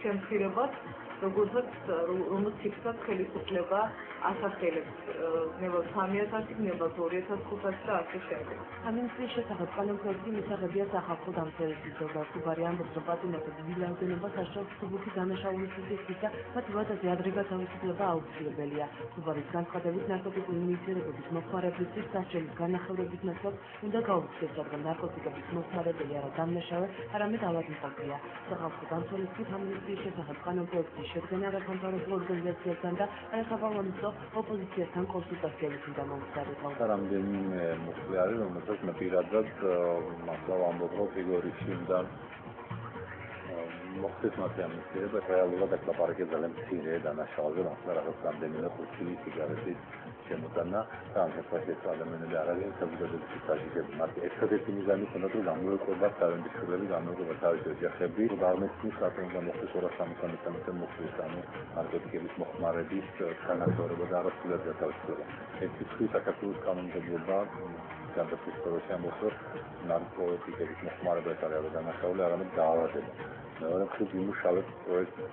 შემცირებად, რომელსაც ფიქსად ხელისუფლება ასახელებს. ნება 3000, ნება 2500 და ასე შემდეგ. ამინისტრის შესახებ კანონპროექტი მისაღებია სახალხო დამცველების ზოგადად ხუბარი ამბობს, რომ პატიმრების ვილაუდენობა საშუალო მსუბუქი დანაშაულის სისხლის და მათ ვადაზე ადრე გათავისუფლება აუცილებელია. ხუბარის განცხადებით ნარკოტიკული ნივთიერებების მოხმარებლისთვის სასჯელის განახევრების ნაცვლად უნდა გაუწიოს, რადგან ნარკოტიკების მოხმარებელი არა დამნაშავე, არამედ ავადმყოფია. სახალხო დამცველისთვის ამინისტრის შესახებ კანონპროექტის შედგენა არასამთავრობო ორგანიზაციებთან და არასაბალანსო ოპოზიციასთან კონსულტაციების უნდა მოუხდარიყო. რამდენიმე მოხდა არის, რომელსაც მე პირადად მართლა ვამბობ, რომ პირველ რიგში უნდა მოხდეს მათი ამნისტირება, რეალურად აქ ლაპარაკია ძალიან მცირე დანაშაულზე, მართლა რაღაც რამდენიმე 5 სიგარეტის შემოტანა და ამ შემთხვევაში ეს ადამიანები არ არიან საზოგადოებრივი სასჯელები. მათ ერთადერთი მიზანი ჰქონდათ, რომ გამოეყვებათ თავიანთი შვილები, გამოეყვებათ თავისი ოჯახები, რომ არ მეცნეს რატომ უნდა მოხდეს 273 მოხდეს ანუ ნარკოტიკების მოხმარების განახორება და არასრულად გათავისუფლება. ეს ის საქართველოს კანონმდებლობა გადაწყვეტილებში ამბობს, რომ ნარკოტიკების მოხმარება ეს არის დანაშაული, არამედ დაავადება. მეორე მხრივ იმუშავებს პროექტს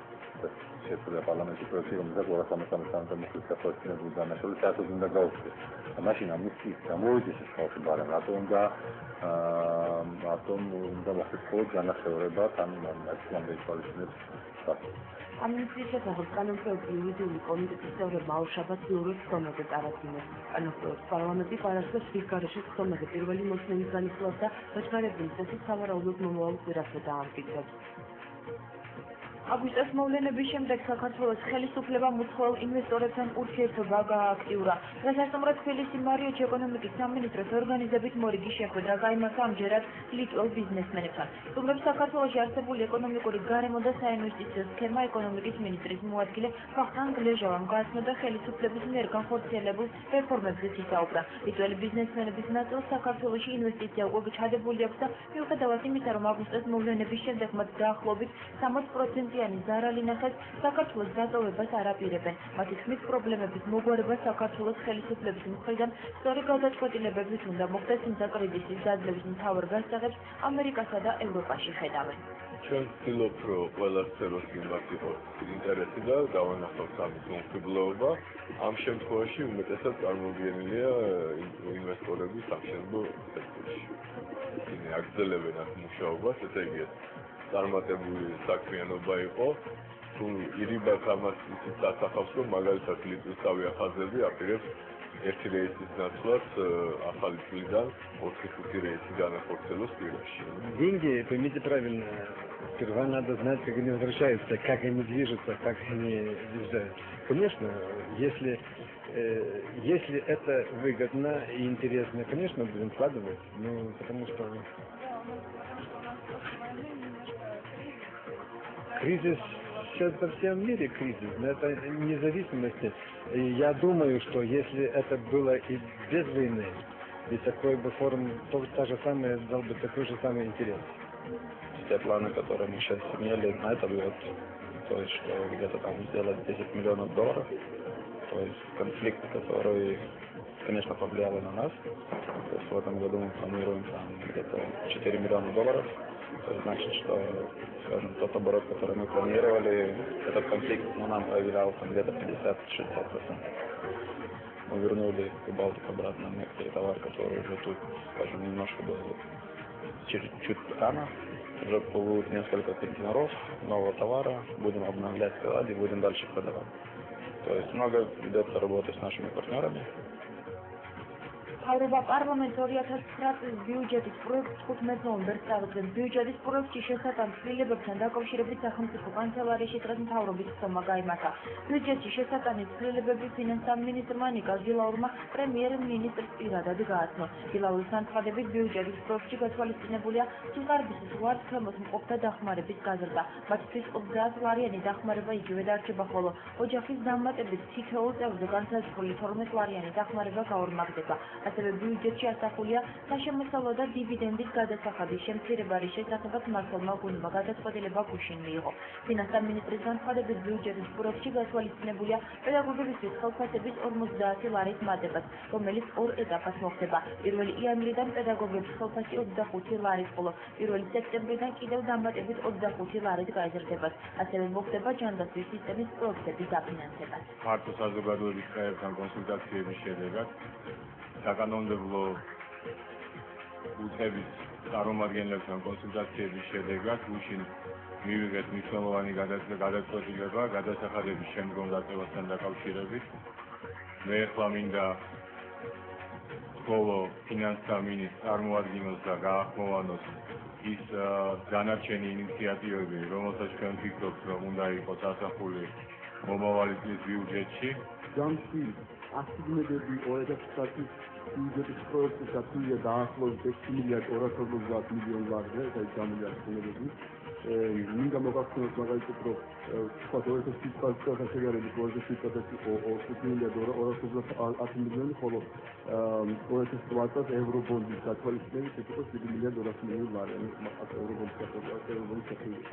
შეცვლა პარლამენტის პროექტი, რომელსაც 273 მოხდის გაფორმებული დანაშაული საერთოდ უნდა გაუწიოს. მაშინ ამის გამოვიდეს ეს ხალხი ბარემ, რატომ უნდა მოხდეს მხოლოდ განახევრება თან ნაციონალური კოალიციის საფუძვლად. ამინისტრის შესახებ კანონპროექტი იურიდიული კომიტეტის წევრებმა ორშაბათს ბიუროს ხდომაზე წარადგინეს. კანონპროექტს პარლამენტი პარასკევს ხის გარეშე ხდომაზე პირველი მოსმენის განიხილავს და დაჯგუფებული წესით სავარაუდოდ მომავალ კვირასვე დაამტკიცებს. აგვისტოს მოვლენების შემდეგ საქართველოს ხელისუფლებამ უცხოელ ინვესტორებთან ურთიერთობა გააქტიურა. დღესასწაულად თბილისში მარიოჩი ეკონომიკის სამინისტროს ორგანიზებით მორიგი შეხვედრა გაიმართა ამჯერად ლიტველ ბიზნესმენებთან. სტუმრებს საქართველოში არსებული ეკონომიკური გარემო და საინვესტიციო სქემა ეკონომიკის მინისტრის მოადგილე ვახტანგ გლეჟავამ გააცნო და ხელისუფლების მიერ განხორციელებულ რეფორმებზე ისაუბრა. ლიტველი ბიზნესმენების ნაწილს საქართველოში ინვესტიცია უკვე ჩადებული აქვს და მიუხედავად იმისა, რომ აგვისტოს მოვლენების შემდეგ მათ დაახლოებით 60% ზარალი ნახეს, საქართველოს დატოვებას არ აპირებენ. მათი თქმით, პრობლემების მოგვარება საქართველოს ხელისუფლების მხრიდან სწორი გადაწყვეტილებებით უნდა მოხდეს, თუმცა კრიზისის დაძლევის მთავარ გასაღებს ამერიკასა და ევროპაში ხედავენ. ჩვენ ვცდილობთ, რომ ყველა სფეროს მიმართ იყოს ინტერესი და დავანახავთ ამის მომხიბლეობა. ამ შემთხვევაში უმეტესად წარმოუდგენელია ინვესტორების სამშენებლო სექტორში. ისინი აგრძელებენ აქ მუშაობას, ესე იგი წარმატებული საქმიანობა იყო, თუ ირიბას ამას ისიც დასახავს, რომ магазинът ლიტვის ავიახაზები აპირებს ერთი რეისის ნაცვლად ახალი წლიდან 4-5 რეისი განახორციელოს კვირაში. Деньги, поймите правильно, сперва надо знать, как они возвращаются, как они движутся, как они въезжают. Конечно, если это выгодно и интересно, конечно, будем вкладывать, ну, потому что кризис, сейчас во всем мире кризис, но это независимости. И я думаю, что если это было и без войны, и такой бы форум, то та же самая, дал бы такой же самый интерес. Те планы, которые мы сейчас имели на этот год, то есть что где-то там сделать $10 миллионов, то есть конфликты, которые, конечно, повлияли на нас. То есть в этом году мы планируем там где-то $4 миллиона. То есть значит, что, скажем, тот оборот, который мы планировали, этот конфликт нам проявлял там где-то 50-60%. Мы вернули Прибалтику обратно некоторые товары, которые уже тут, скажем, немножко было чуть рано. Уже плывут несколько контейнеров нового товара, будем обновлять склады и будем дальше продавать. То есть много ведется работы с нашими партнерами. მთავრობა პარლამენტს 2009 წლის ბიუჯეტის პროექტს 15 ნოემბერს წარუდგენს. ბიუჯეტის პროექტში შესატან ცვლილებებთან დაკავშირებით სახელმწიფო კანცელარიაში დღეს მთავრობის ხდომა გაიმართა. ბიუჯეტში შესატანის ცვლილებები ფინანსთა მინისტრმა ნიკა გილაურმა პრემიერ-მინისტრს პირადად გააცნო. გილაურის განცხადებით ბიუჯეტის პროექტში გათვალისწინებულია სიხარბის ვარსქლემოს მყოფთა დახმარების გაზრდა. მათთვის 30 ლარიანი დახმარება იგივე დარჩება, ხოლო ოჯახის დამატებით თითოეულ წევრზე განსაზღვრული 12 ლარიანი დახმარება გაორმაგდება. ასევე ბიუჯეტში ასახულია საშემოსავლო და დივიდენდის გადასახადის შემცირება, რის შესახებაც მმართველმა გუნდმა გადაწყვეტილება გუშინ მიიღო. ფინანსთა მინისტრის განცხადებით ბიუჯეტის პროექტში გათვალისწინებულია პედაგოგებისთვის ხელფასების 50 ლარის მატებაც, რომელიც 2 ეტაპად მოხდება. 1 იანვრიდან პედაგოგების ხელფასი 25 ლარის, ხოლო 1 სექტემბრიდან კიდევ დამატებით 25 ლარით გაიზრდება. ასევე მოხდება ჯანდაცვის სისტემის პროექტების დაფინანსება. ქართულ საზოგადოების წევრებთან კონსულტაციების შედეგად საკანონმდებლო კუთხების წარმომადგენლებთან კონსულტაციების შედეგად გუშინ მივიღეთ მნიშვნელოვანი გადაწყვეტილება გადასახადების შემდგომ დაწევასთან დაკავშირებით. მე ახლა მინდა ხოლო ფინანსთა მინისტრს წარმოადგინოს და გაახმოვანოს ის დანარჩენი ინიციატივები, რომელსაც ჩვენ ვფიქრობთ, რომ უნდა იყოს ასახული მომავალი წლის ბიუჯეტში. ჯამში ასიგნებები 2020 ბიუჯეტის პროექტის გათვლილია დაახლოებით 6 მილიარდ 250 მილიონ ლარზე, ეს არის გამოგაცნობები. მინდა მოგახსენოთ მაგალითად, რომ სხვა 2017 წელს შედარებით 2017 იყო 5 მილიარდ 210 მილიონი, ხოლო 2018 წელს ევრობონდის გათვალისწინებით ეს იყო 7 მილიარდ 200 მილიონი ლარი, ანუ ევრობონდის გათვალისწინებით.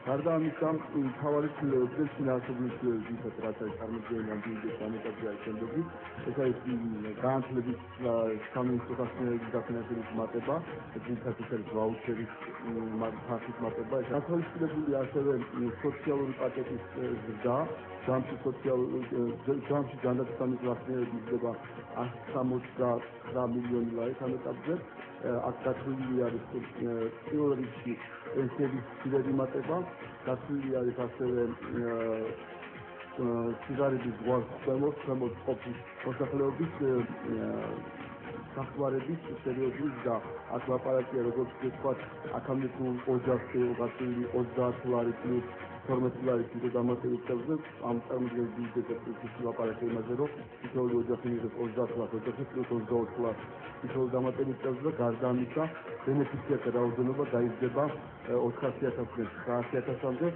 გარდა ამისა, მთავარი ცვლილებები ფინანსების ძირითად რაც არის წარმოდგენილი ამ ბიუჯეტის დამეტებაზე არის შემდეგი. ეს არის განათლების სამინისტრო გასწავლების დაფინანსების მატება, ძირითადად ის არის ვაუჩერის თანხის მატება. გათვალისწინებული ასევე სოციალური პაკეტის ზრდა, ჯამში ჯანდაცვის გასწავლების იზრდება 169 მილიონი ლარით ამ ეტაპზე. აქ გათვლილი არის პირველ რიგში პენსიების ძირითადი მატება, გათვლილი არის ასევე სიგარეტის გვარს ქვემოთ ყოფის მოსახლეობის სახმარების პერიოდის და აქ ლაპარაკია როგორც ვთქვათ, აქამდე თუ ოჯახში იყო გათვლილი 30 ლარი პლუს 12 ლარი თვითონ დამატებით წელზე, ამ წარმოდგენილ ბიუჯეტის ლაპარაკია იმაზე, რომ თითოეული ოჯახი მიიღებს 30 ლარს, ოჯახი პლუს 24 ლარს თითოეული დამატებით წელზე და გარდა ამისა ბენეფიციართა რაოდენობა დაიზრდება 400,000-დან 900,000-მდე.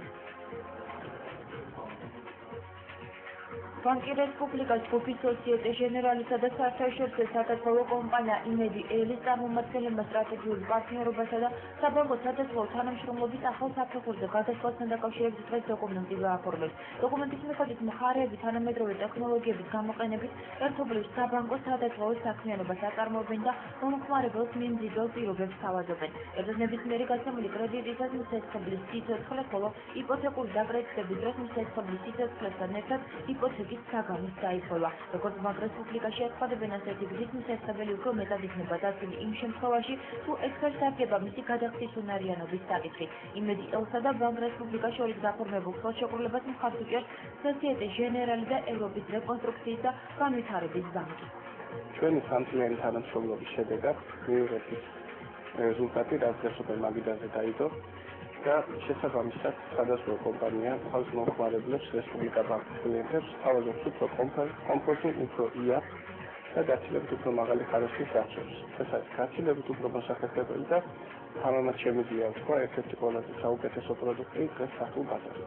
ბანკი რესპუბლიკას ჯგუფის სოციეტე ჟენერალისა და საერთაშორისო სათათბირო კომპანია იმედი ელის წარმომადგენლებმა სტრატეგიულ პარტნიორობასა და საბანკო სათათბირო თანამშრომლობის ახალ საფეხურზე გადასვლასთან დაკავშირებით დღეს დოკუმენტი გააფორმეს. დოკუმენტის მიხედვით მხარეები თანამედროვე ტექნოლოგიების გამოყენებით ერთობლივ საბანკო სათათბირო საქმიანობას აწარმოებენ და მომხმარებელს მიმზიდველ პირობებს თავაზობენ. ერთად ნებისმიერი გაცემული კრედიტისას მისესხებლის სიცოცხლე, ხოლო იპოთეკური დაკრედიტების დროს მისესხებლის სიცოცხლესთან ერთად იპოთეკის საგამის დაიხოლა. როგორც ბანკ რესპუბლიკაში აცხადებენ, ასეთი გზით მისესხებელი უფრო მეტად იქნება დაცული იმ შემთხვევაში, თუ ექსპერტსარგება მისი გადახდის უნარიანობის საკითხი. იმედი ელსა და ბანკ რესპუბლიკას შორის გაფორმებულ ხელშეკრულებას მხარს უჭერს სოციეტე ჟენერალი და ევროპის რეკონსტრუქციის და განვითარების ბანკი. ჩვენი სამწლიანი თანამშრომლობის შედეგად მივიღეთ რეზულტატი, რაც გასაგებია მაგიდაზე დაიდო. და შესაბამისად სხვადასხვა კომპანია თავს მომხმარებლებს რესპუბლიკა ბანკის კლიენტებს თავაზობს უფრო კომფორტულ, უფრო იაფ და გაცილებით უფრო მაღალი ხარისხის გაცვლას. ეს არის გაცილებით უფრო მოსახერხებელი და თამამად შემიძლია ვთქვა ერთ-ერთი ყველაზე საუკეთესო პროდუქტი დღეს ქართულ ბაზარზე.